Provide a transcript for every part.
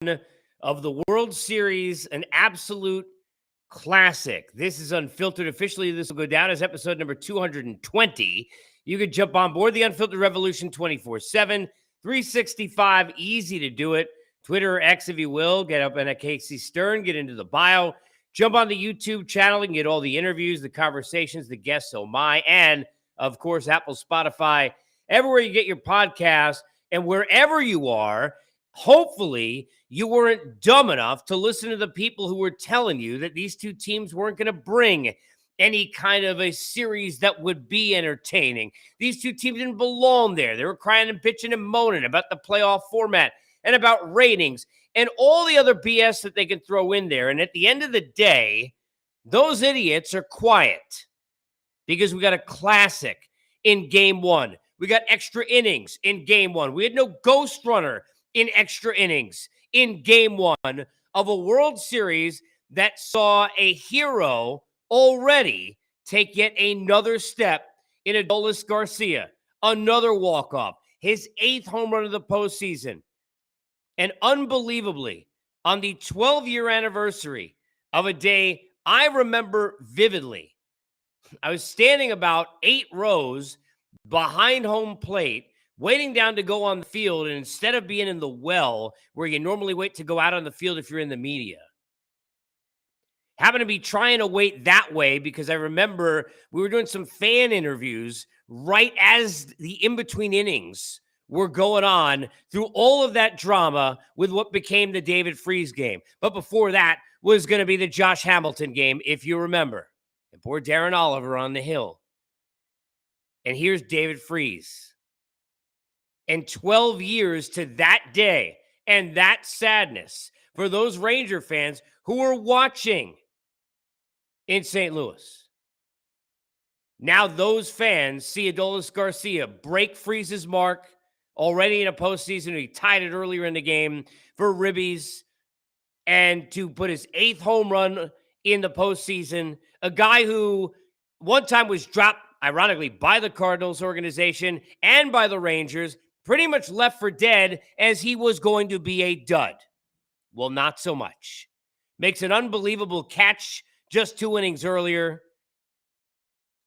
of the World Series, an absolute classic. This is Unfiltered. Officially, this will go down as episode number 220. You could jump on board the Unfiltered Revolution 24/7, 365, easy to do it. Twitter or X, if you will. Get up in a Casey Stern, get into the bio. Jump on the YouTube channel and get all the interviews, the conversations, the guests, oh my, and, of course, Apple, Spotify, everywhere you get your podcast, and wherever you are. Hopefully, you weren't dumb enough to listen to the people who were telling you that these two teams weren't going to bring any kind of a series that would be entertaining. These two teams didn't belong there. They were crying and bitching and moaning about the playoff format and about ratings and all the other BS that they can throw in there. And at the end of the day, those idiots are quiet because we got a classic in game one. We got extra innings in game one. We had no ghost runner in extra innings in game one of a World Series that saw a hero already take yet another step in Adolis Garcia, another walk-off, his 8th home run of the postseason. And unbelievably, on the 12-year anniversary of a day I remember vividly, I was standing about 8 rows behind home plate, waiting down to go on the field, and instead of being in the well where you normally wait to go out on the field if you're in the media, happened to be trying to wait that way because I remember we were doing some fan interviews right as the in-between innings were going on through all of that drama with what became the David Freese game. But before that was going to be the Josh Hamilton game, if you remember. And poor Darren Oliver on the hill. And here's David Freese. And 12 years to that day and that sadness for those Ranger fans who were watching in St. Louis. Now those fans see Adolis Garcia break Freese's mark already in a postseason. He tied it earlier in the game for ribbies and to put his 8th home run in the postseason. A guy who one time was dropped, ironically, by the Cardinals organization and by the Rangers, pretty much left for dead as he was going to be a dud. Well, not so much. Makes an unbelievable catch just 2 innings earlier,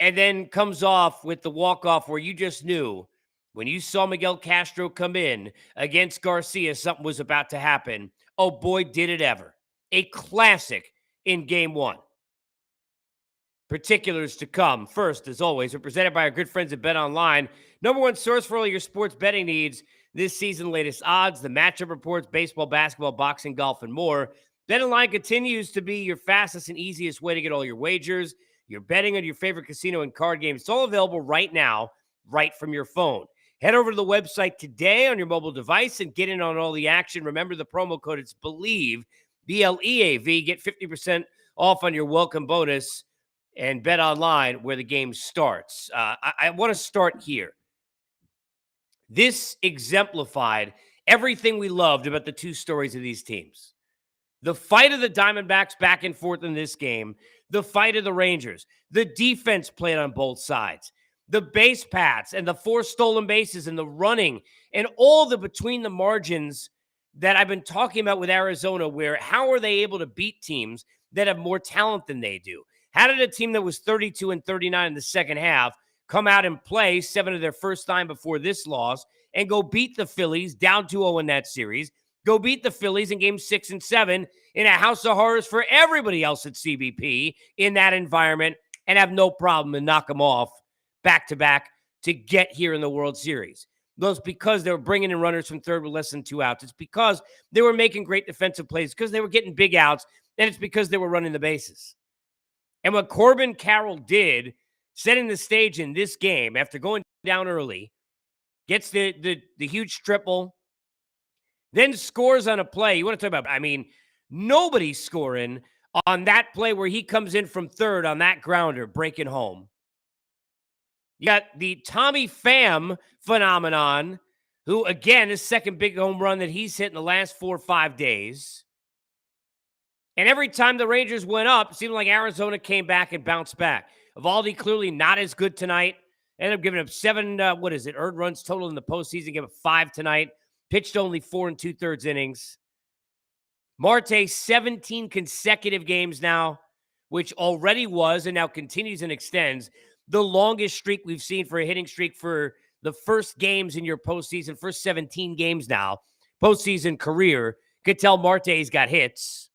and then comes off with the walk-off where you just knew when you saw Miguel Castro come in against Garcia, something was about to happen. Oh, boy, did it ever. A classic in game one. Particulars to come. First, as always, we're presented by our good friends at BetOnline, #1 source for all your sports betting needs this season. Latest odds, the matchup reports, baseball, basketball, boxing, golf, and more. BetOnline continues to be your fastest and easiest way to get all your wagers. You're betting on your favorite casino and card games. It's all available right now, right from your phone. Head over to the website today on your mobile device and get in on all the action. Remember the promo code, it's BELIEVE, BLEAV. Get 50% off on your welcome bonus. And Bet Online, where the game starts. I want to start here. This exemplified everything we loved about the two stories of these teams. The fight of the Diamondbacks back and forth in this game, the fight of the Rangers, the defense played on both sides, the base paths and the 4 stolen bases and the running and all the between the margins that I've been talking about with Arizona, where how are they able to beat teams that have more talent than they do? How did a team that was 32-39 in the second half come out and play 7 of their first 9 before this loss and go beat the Phillies down 2-0 in that series, go beat the Phillies in games 6 and 7 in a house of horrors for everybody else at CBP in that environment and have no problem and knock them off back-to-back to get here in the World Series? Well, it's because they were bringing in runners from third with less than 2 outs. It's because they were making great defensive plays, because they were getting big outs, and it's because they were running the bases. And what Corbin Carroll did, setting the stage in this game after going down early, gets the huge triple, then scores on a play. You want to talk about, nobody's scoring on that play where he comes in from third on that grounder, breaking home. You got the Tommy Pham phenomenon, who, again, his second big home run that he's hit in the last 4 or 5 days. And every time the Rangers went up, it seemed like Arizona came back and bounced back. Evaldi clearly not as good tonight. Ended up giving up 7, earned runs total in the postseason. Gave up 5 tonight. Pitched only 4 2/3 innings. Marte, 17 consecutive games now, which already was and now continues and extends the longest streak we've seen for a hitting streak for the first games in your postseason, first 17 games now, postseason career. Could tell Marte's got hits.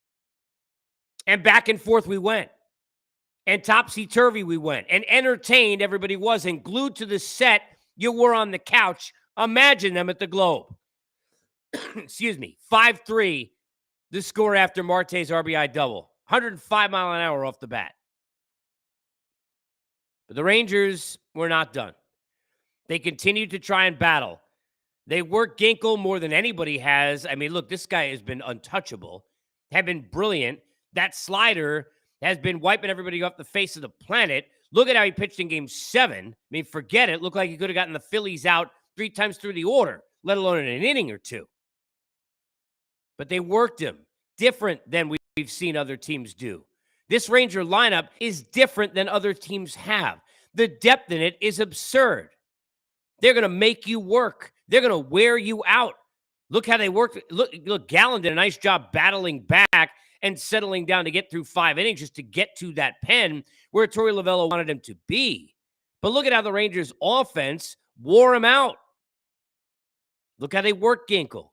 And back and forth we went. And topsy-turvy we went. And entertained everybody was. And glued to the set you were on the couch. Imagine them at the Globe. Excuse me. 5-3, the score after Marte's RBI double. 105 mile an hour off the bat. But the Rangers were not done. They continued to try and battle. They worked Ginkel more than anybody has. I mean, look, this guy has been untouchable, have been brilliant. That slider has been wiping everybody off the face of the planet. Look at how he pitched in Game 7. I mean, forget it. Looked like he could have gotten the Phillies out 3 times through the order, let alone in an inning or two. But they worked him different than we've seen other teams do. This Ranger lineup is different than other teams have. The depth in it is absurd. They're going to make you work. They're going to wear you out. Look how they worked. Look, Gallen did a nice job battling back and settling down to get through 5 innings just to get to that pen where Torey Lovullo wanted him to be. But look at how the Rangers' offense wore him out. Look how they worked Ginkel.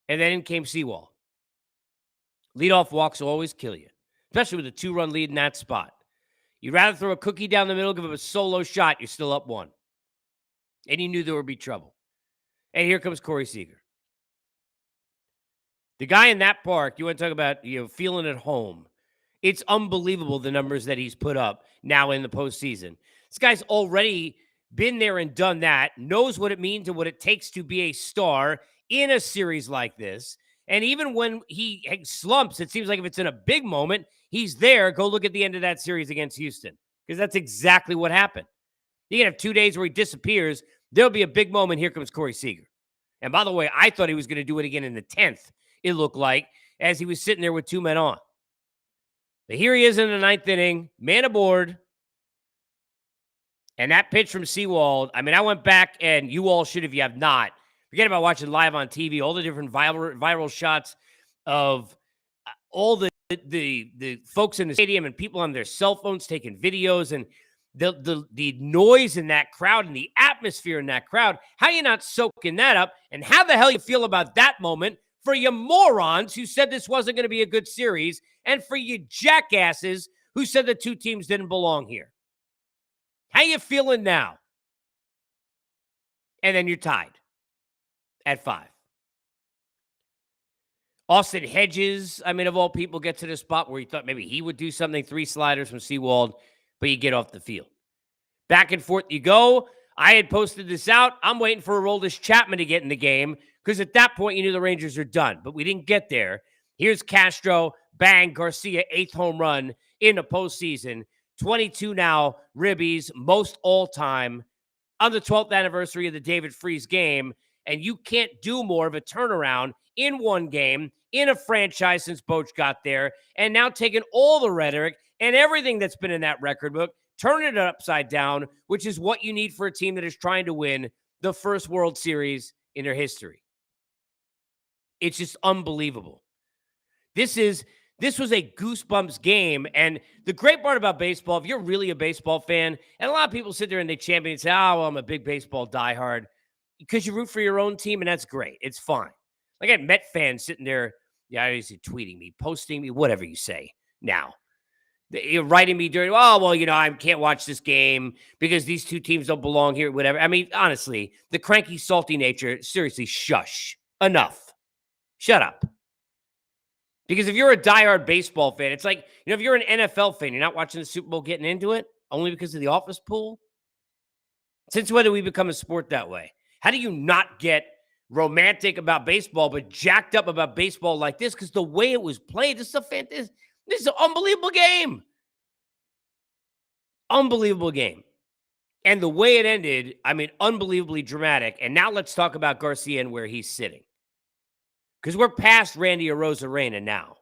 And then in came Sewald. Leadoff walks will always kill you, especially with a 2-run lead in that spot. You'd rather throw a cookie down the middle, give him a solo shot, you're still up 1. And you knew there would be trouble. And here comes Corey Seager. The guy in that park, you want to talk about, feeling at home. It's unbelievable the numbers that he's put up now in the postseason. This guy's already been there and done that, knows what it means and what it takes to be a star in a series like this. And even when he slumps, it seems like if it's in a big moment, he's there. Go look at the end of that series against Houston, because that's exactly what happened. You can have 2 days where he disappears. There'll be a big moment. Here comes Corey Seager. And by the way, I thought he was going to do it again in the 10th, it looked like, as he was sitting there with 2 men on. But here he is in the 9th inning, man aboard. And that pitch from Sewald, I mean, I went back, and you all should if you have not. Forget about watching live on TV, all the different viral shots of all the folks in the stadium and people on their cell phones taking videos, and the noise in that crowd and the atmosphere in that crowd. How you not soaking that up? And how the hell you feel about that moment for you morons who said this wasn't going to be a good series, and for you jackasses who said the 2 teams didn't belong here? How you feeling now? And then you're tied at 5. Austin Hedges, I mean, of all people, get to the spot where you thought maybe he would do something. 3 sliders from Sewald, but you get off the field. Back and forth you go. I had posted this out. I'm waiting for Aroldis Chapman to get in the game, because at that point you knew the Rangers are done, but we didn't get there. Here's Castro, bang, Garcia, 8th home run in the postseason. 22 now, ribbies, most all-time on the 12th anniversary of the David Freese game. And you can't do more of a turnaround in one game, in a franchise since Boch got there, and now taking all the rhetoric and everything that's been in that record book, turning it upside down, which is what you need for a team that is trying to win the first World Series in their history. It's just unbelievable. This was a goosebumps game. And the great part about baseball, if you're really a baseball fan, and a lot of people sit there and they champion and say, oh, well, I'm a big baseball diehard, because you root for your own team, and that's great. It's fine. Like, I had Met fans sitting there, I used to tweeting me, posting me, whatever you say now. You're writing me during, oh, well, I can't watch this game because these 2 teams don't belong here, whatever. I mean, honestly, the cranky, salty nature, seriously, shush. Enough. Shut up. Because if you're a diehard baseball fan, it's like, if you're an NFL fan, you're not watching the Super Bowl getting into it only because of the office pool. Since when did we become a sport that way? How do you not get romantic about baseball, but jacked up about baseball like this? Because the way it was played, this is an unbelievable game. Unbelievable game. And the way it ended, I mean, unbelievably dramatic. And now let's talk about Garcia and where he's sitting. Because we're past Randy Arozarena now.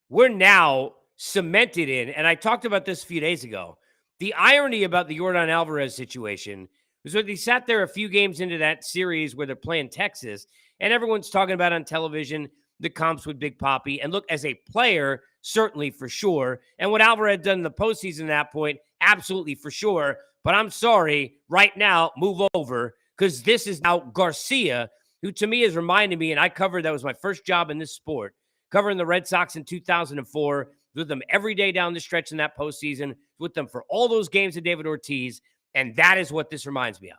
We're now cemented in, and I talked about this a few days ago, the irony about the Yordan Alvarez situation was when he sat there a few games into that series where they're playing Texas, and everyone's talking about on television, the comps with Big Papi. And look, as a player, certainly for sure. And what Alvarez had done in the postseason at that point, absolutely for sure. But I'm sorry, right now, move over, because this is now Garcia, who to me has reminded me, and I covered, that was my first job in this sport, covering the Red Sox in 2004, with them every day down the stretch in that postseason, with them for all those games of David Ortiz. And that is what this reminds me of.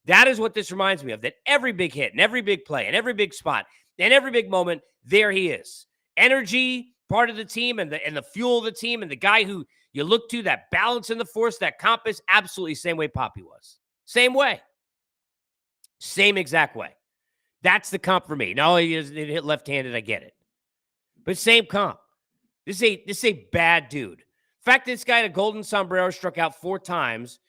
That is what this reminds me of, that every big hit and every big play and every big spot and every big moment, there he is. Energy, part of the team, and the fuel of the team, and the guy who you look to, that balance in the force, that compass, absolutely same way Papi was. Same way. Same exact way. That's the comp for me. No, he hit left-handed, I get it. But same comp. This is a bad dude. In fact, this guy had a golden sombrero, struck out 4 times,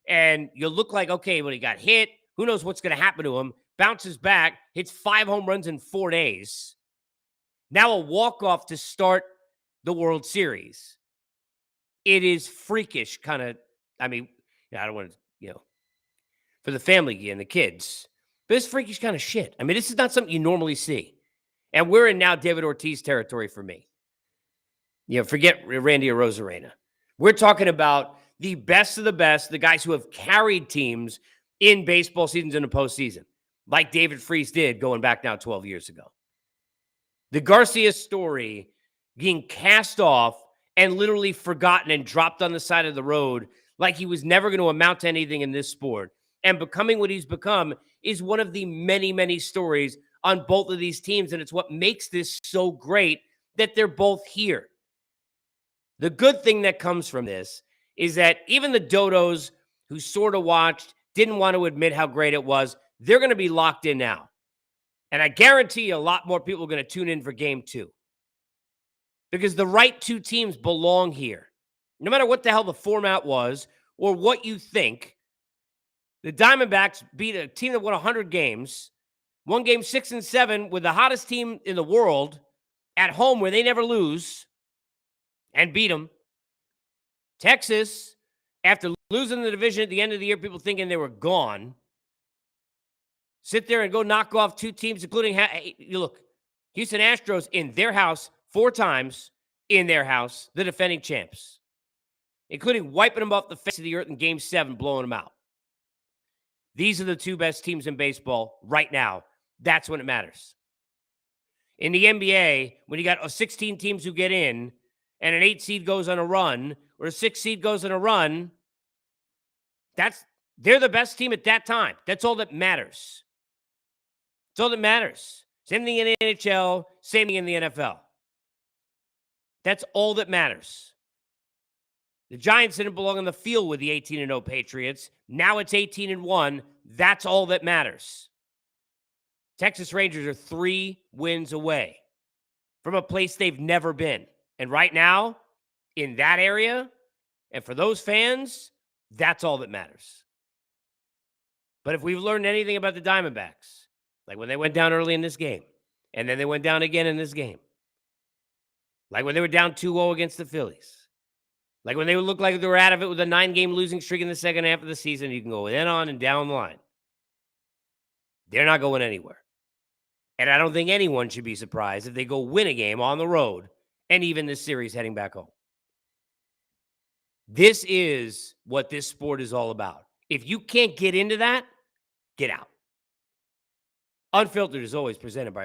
and you look like, okay, well, he got hit. Who knows what's going to happen to him? Bounces back, hits 5 home runs in 4 days. Now a walk-off to start the World Series. It is freakish, kind of. I mean, I don't want to, for the family and the kids, but it's freakish kind of shit. I mean, this is not something you normally see. And we're in now David Ortiz territory for me. Forget Randy Arozarena. We're talking about the best of the best, the guys who have carried teams in baseball seasons in the postseason, like David Freese did going back now 12 years ago. The Garcia story being cast off and literally forgotten and dropped on the side of the road like he was never going to amount to anything in this sport, and becoming what he's become, is one of the many, many stories on both of these teams, and it's what makes this so great that they're both here. The good thing that comes from this is that even the dodos who sort of watched, didn't want to admit how great it was, they're going to be locked in now. And I guarantee you a lot more people are going to tune in for game 2. Because the right 2 teams belong here. No matter what the hell the format was or what you think, the Diamondbacks beat a team that won 100 games, won game 6 and 7 with the hottest team in the world at home where they never lose, and beat them. Texas, after losing the division at the end of the year, people thinking they were gone, sit there and go knock off 2 teams, including, you look, Houston Astros in their house 4 times, in their house, the defending champs, including wiping them off the face of the earth in game 7, blowing them out. These are the 2 best teams in baseball right now. That's when it matters. In the NBA, when you got 16 teams who get in, and an 8 seed goes on a run, or a 6 seed goes on a run, they're the best team at that time. That's all that matters. That's all that matters. Same thing in the NHL, same thing in the NFL. That's all that matters. The Giants didn't belong on the field with the 18-0 Patriots. Now it's 18-1. That's all that matters. Texas Rangers are 3 wins away from a place they've never been. And right now, in that area, and for those fans, that's all that matters. But if we've learned anything about the Diamondbacks, like when they went down early in this game, and then they went down again in this game, like when they were down 2-0 against the Phillies, like when they would look like they were out of it with a 9-game losing streak in the second half of the season, you can go in on and down the line. They're not going anywhere. And I don't think anyone should be surprised if they go win a game on the road and even this series heading back home. This is what this sport is all about. If you can't get into that, get out. Unfiltered is always presented by